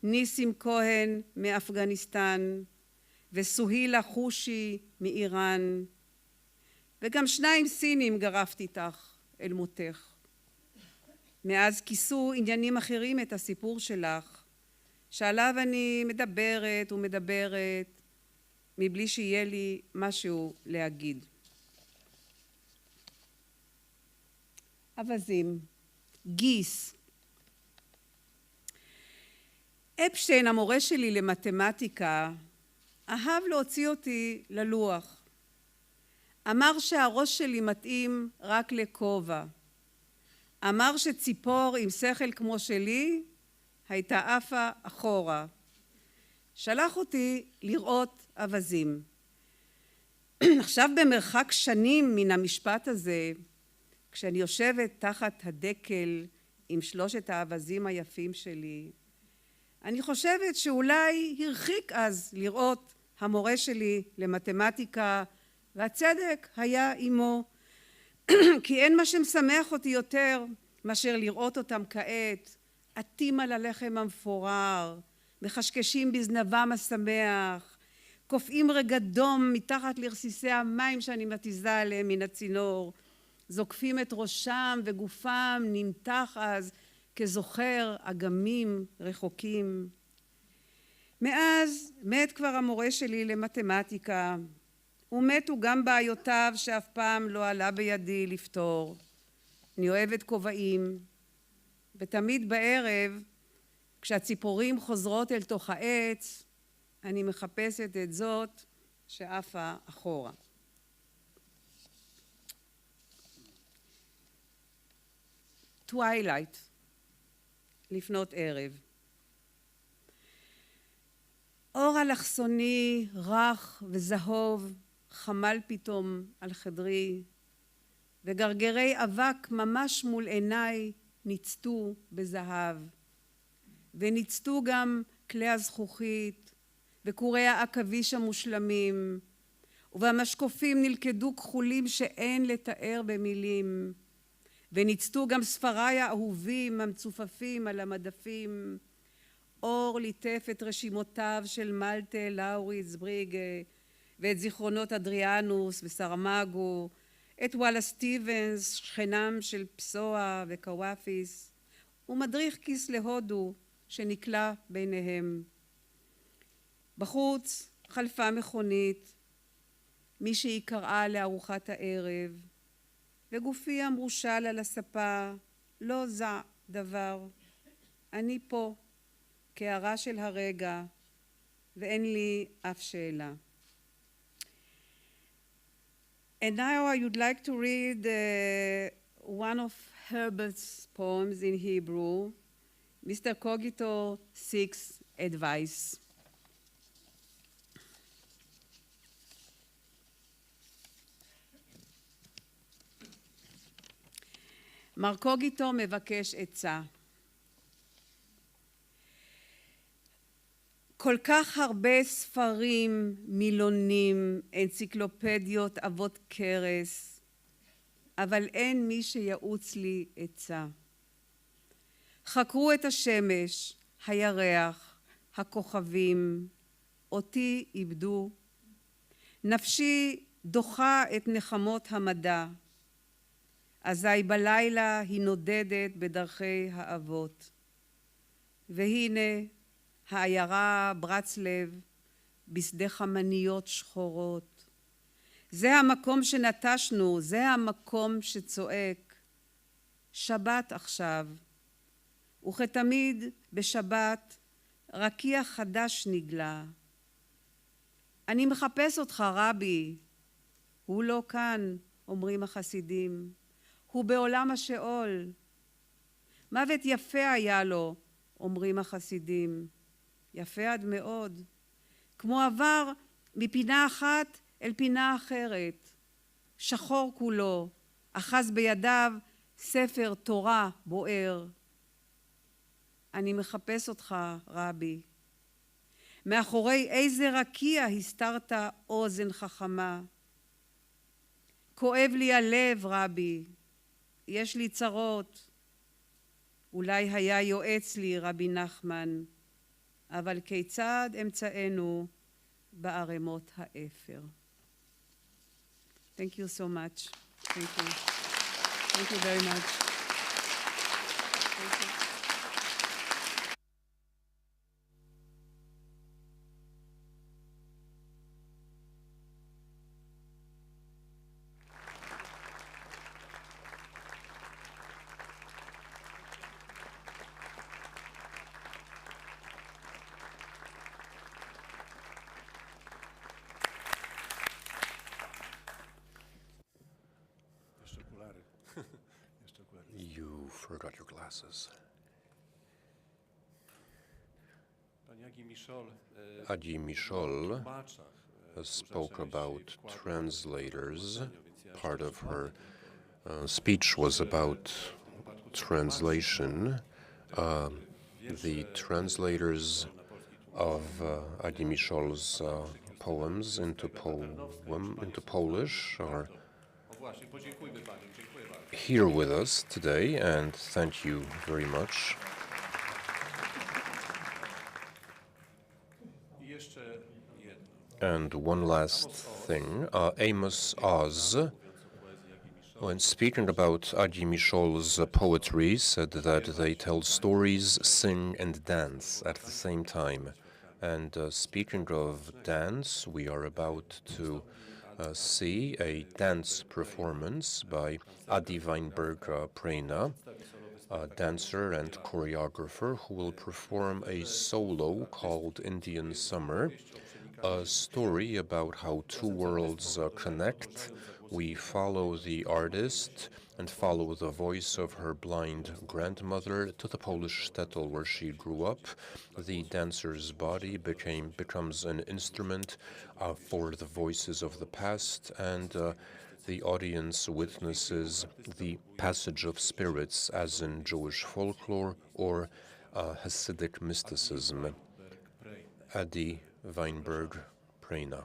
ניסים כהן מאפגניסטן, וסוהילה חושי מאיראן, וגם 2 סינים גרפת איתך אל מותך. מאז כיסו עניינים אחרים את הסיפור שלך, שעליו אני מדברת ומדברת, מבלי שיהיה לי משהו להגיד. אווזים, גיס. אפשטיין, המורה שלי למתמטיקה, אהב להוציא אותי ללוח. אמר שהראש שלי מתאים רק לכובע. אמר שציפור עם שכל כמו שלי הייתה עפה אחורה. שלח אותי לראות אווזים. עכשיו במרחק שנים מן המשפט הזה, כשאני יושבת תחת הדקל עם 3 האווזים היפים שלי, אני חושבת שאולי הרחיק אז לראות המורה שלי למתמטיקה, והצדק היה עמו, כי אין מה שמשמח אותי יותר מאשר לראות אותם כעת, עטים על הלחם המפורר, מחשקשים בזנבם השמח, קופאים רגדום מתחת לרסיסי המים שאני מתיזה עליהם מן הצינור, זוקפים את ראשם וגופם נמתח אז כזוכר אגמים רחוקים. מאז מת כבר המורה שלי למתמטיקה, ומתו גם בעיותיו שאף פעם לא עלה בידי לפתור. אני אוהבת כובעים, ותמיד בערב, כשהציפורים חוזרות אל תוך העץ, אני מחפשת את זאת שעפה אחורה. טווילייט, לפנות ערב. אור אלכסוני, רך וזהוב, חמל פתאום על חדרי, וגרגרי אבק ממש מול עיניי ניצתו בזהב, וניצתו גם כלי הזכוכית וקורי העכביש המושלמים, ובמשקופים נלכדו כחולים שאין לתאר במילים, וניצתו גם ספריי האהובים המצופפים על המדפים. אור ליטף את רשימותיו של מלטה, לאורי, זבריגה, ואת זיכרונות אדריאנוס וסרמגו, את וואלה סטיבנס, שכנם של פסואה וקוואפיס, ומדריך כיס להודו שנקלע ביניהם. בחוץ חלפה מכונית, מישהי קראה לארוחת הערב, וגופי המרושל על הספה, לא זע דבר. אני פה, כהערה של הרגע, ואין לי אף שאלה. And now I would like to read one of Herbert's poems in Hebrew, Mr. Cogito 6 advice. מר קוגיטו מבקש עצה. כל כך הרבה ספרים, מילונים, אנציקלופדיות, אבות קרס, אבל אין מי שיעוץ לי עצה. חקרו את השמש, הירח, הכוכבים, אותי איבדו. נפשי דוחה את נחמות המדע. אזי בלילה היא נודדת בדרכי האבות. והנה העיירה ברצלב בשדה חמניות שחורות. זה המקום שנטשנו, זה המקום שצועק. שבת עכשיו, וכתמיד בשבת רקיע חדש נגלה. אני מחפש אותך רבי, הוא לא כאן, אומרים החסידים, הוא בעולם השאול. מוות יפה היה לו, אומרים החסידים, יפה עד מאוד, כמו עבר מפינה אחת אל פינה אחרת, שחור כולו, אחז בידיו ספר תורה בוער. אני מחפש אותך רבי, מאחורי איזה רקיע הסתרת אוזן חכמה. כואב לי הלב רבי, יש לי צרות. אולי היה יועץ לי רבי נחמן, אבל כיצד אמצאנו בערימות האפר. Thank you so much. Thank you. Thank you very much. Thank you. Jeszcze okulary. Jeszcze okulary. You forgot your glasses. Pani Agi Mishol, Agi Mishol tłumaczach, spoke about translators. Part of her speech was about translation. The translators of Agi Mishol's poems into Polish are O właśnie, podziękujmy Pani, dziękuję bardzo. here with us today, and thank you very much. I jeszcze jedno. And one last thing, Amos Oz, when speaking about Agi Mishol's poetry, said that they tell stories, sing, and dance at the same time. And speaking of dance, we are about to see a dance performance by Adi Weinberg-Prejna, a dancer and choreographer who will perform a solo called Indian Summer, a story about how two worlds connect. We follow the artist and follow the voice of her blind grandmother to the Polish shtetl where she grew up. The dancer's body becomes an instrument for the voices of the past, and the audience witnesses the passage of spirits as in Jewish folklore or Hasidic mysticism. Adi Weinberg-Prejna.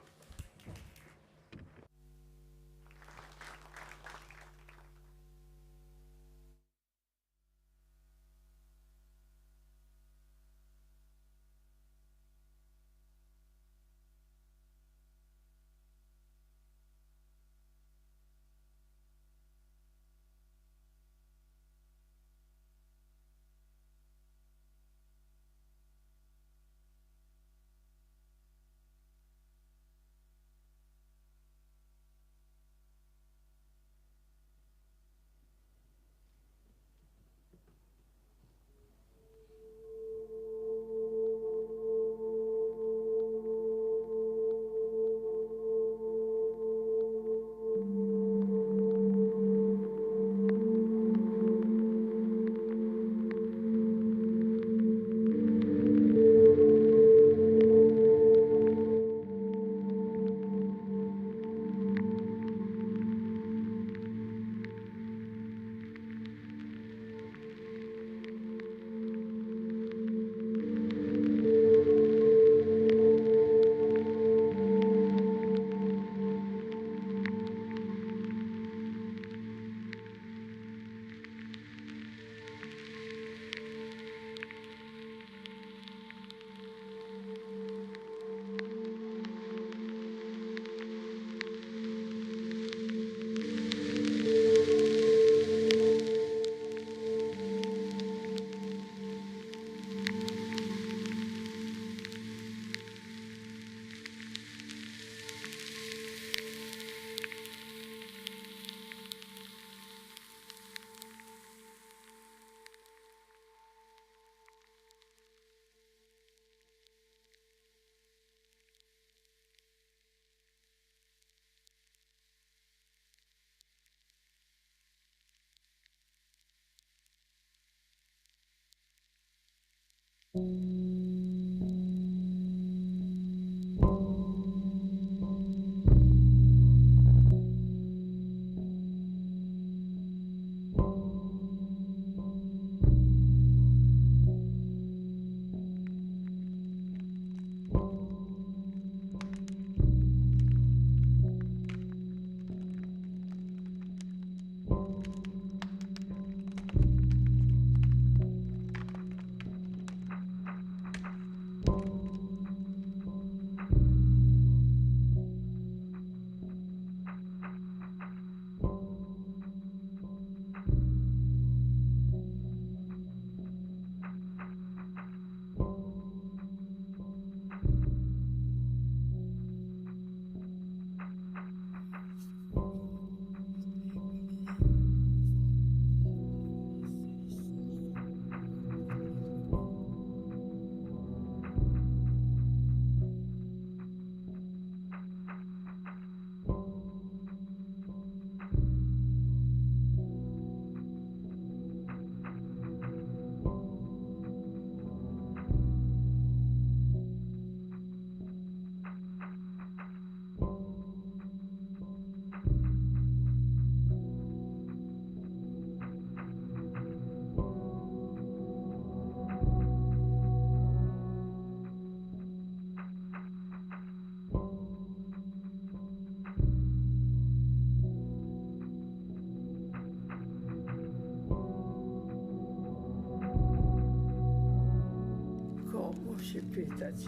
Komu się pytać?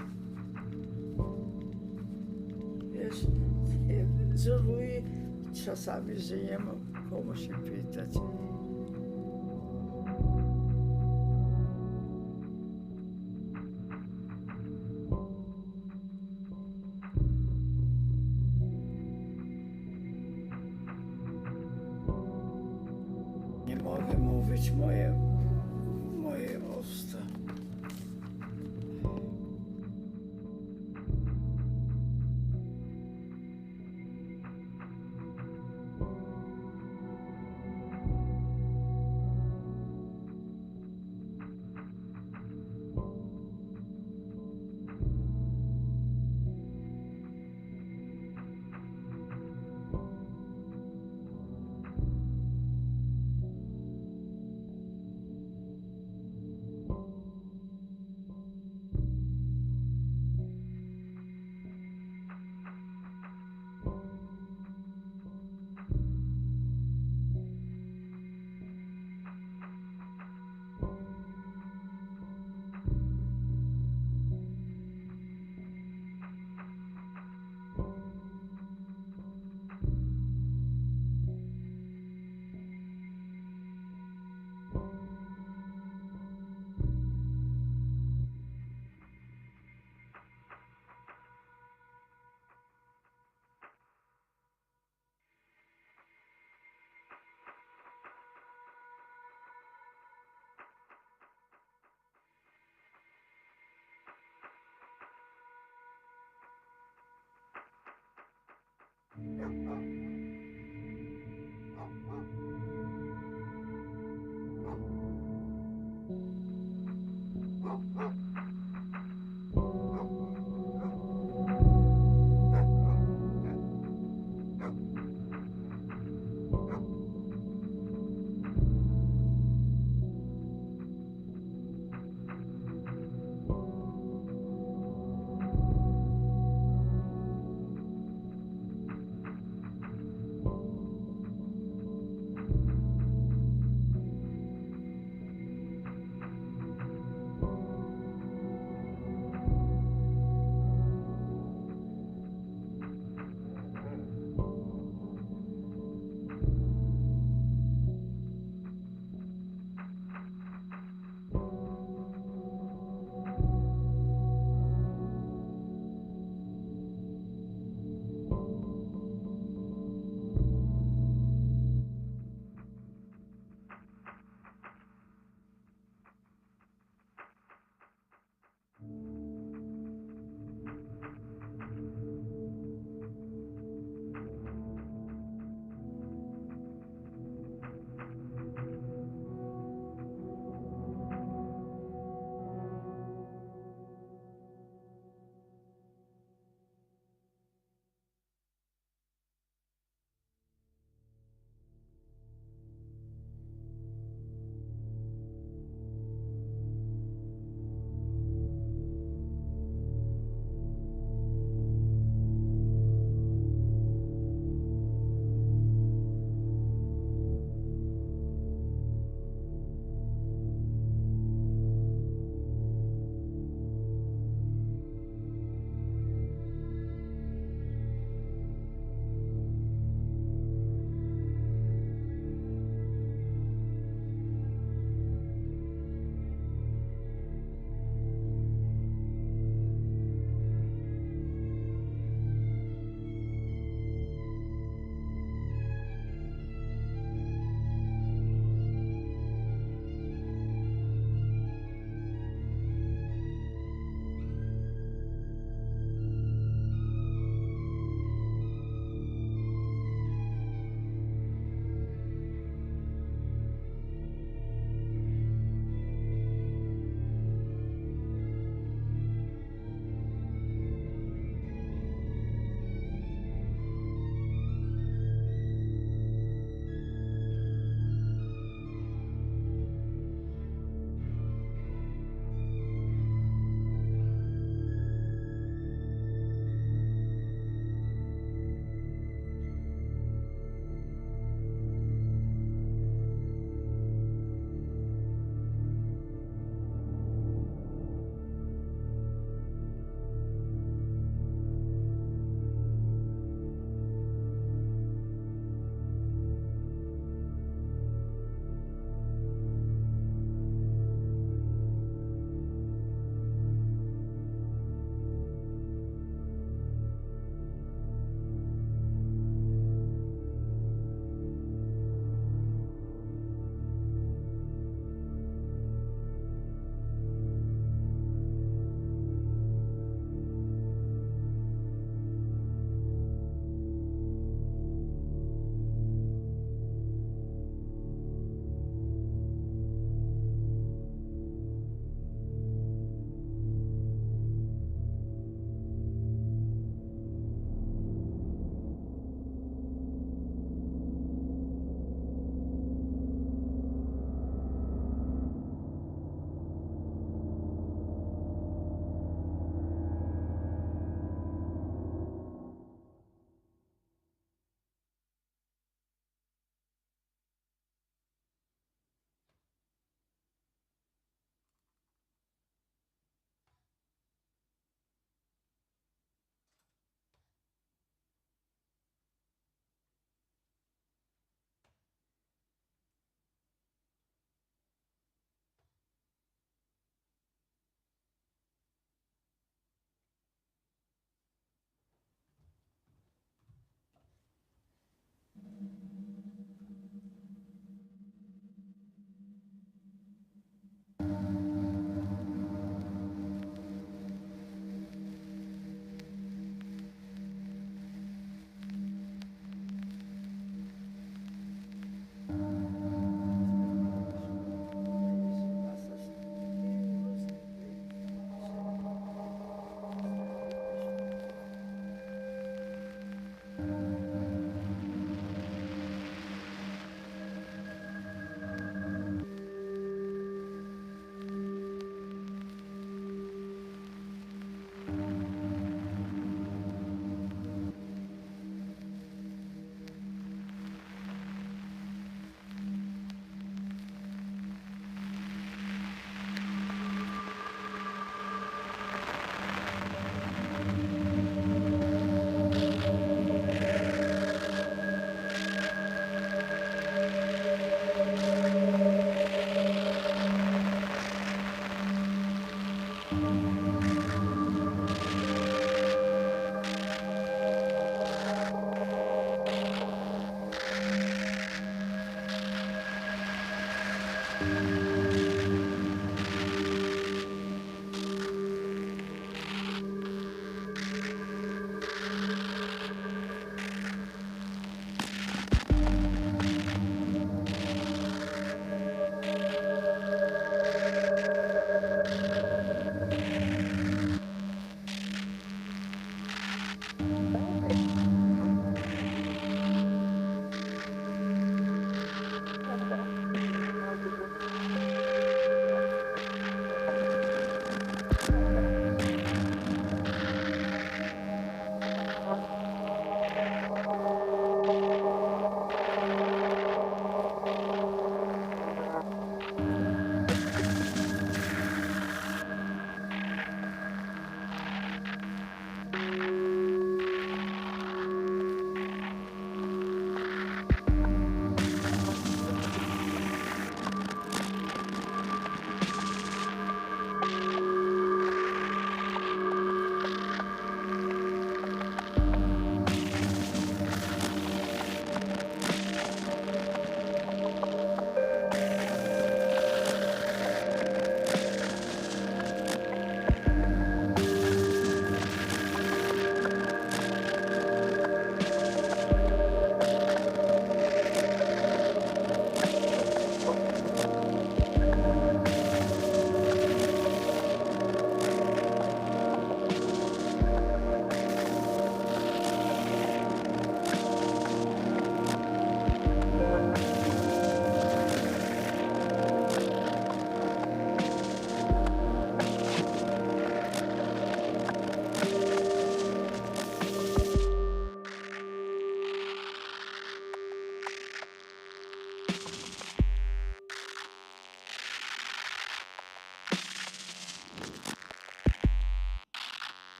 Wiesz, żałuję czasami, że nie mam komu się pytać. Nie mogę mówić moje usta.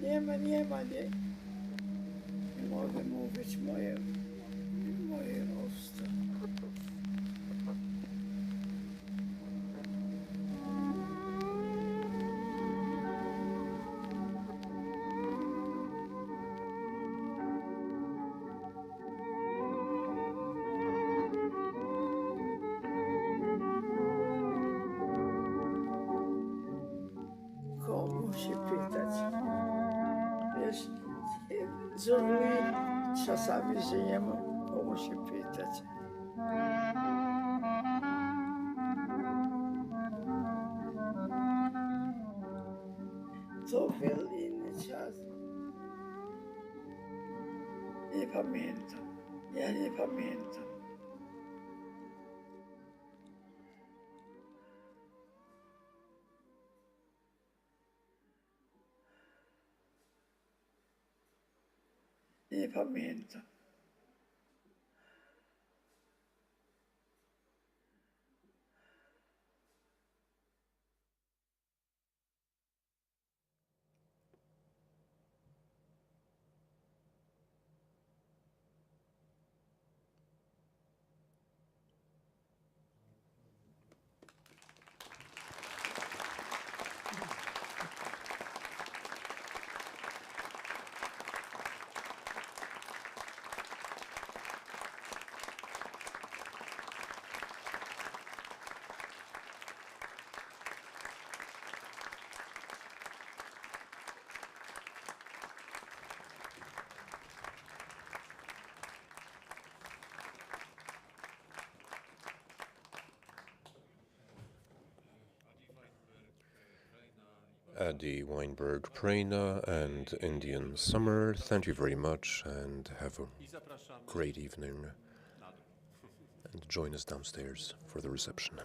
Nie mogę mówić moje usta. Komu się pytać? Wiesz, żałuję czasami, że nie mam komu się pytać. To był inny czas. Nie pamiętam. Ja nie pamiętam. Nie pamiętam. Adi Weinberg, Prena and Indian Summer, thank you very much and have a great evening. And join us downstairs for the reception.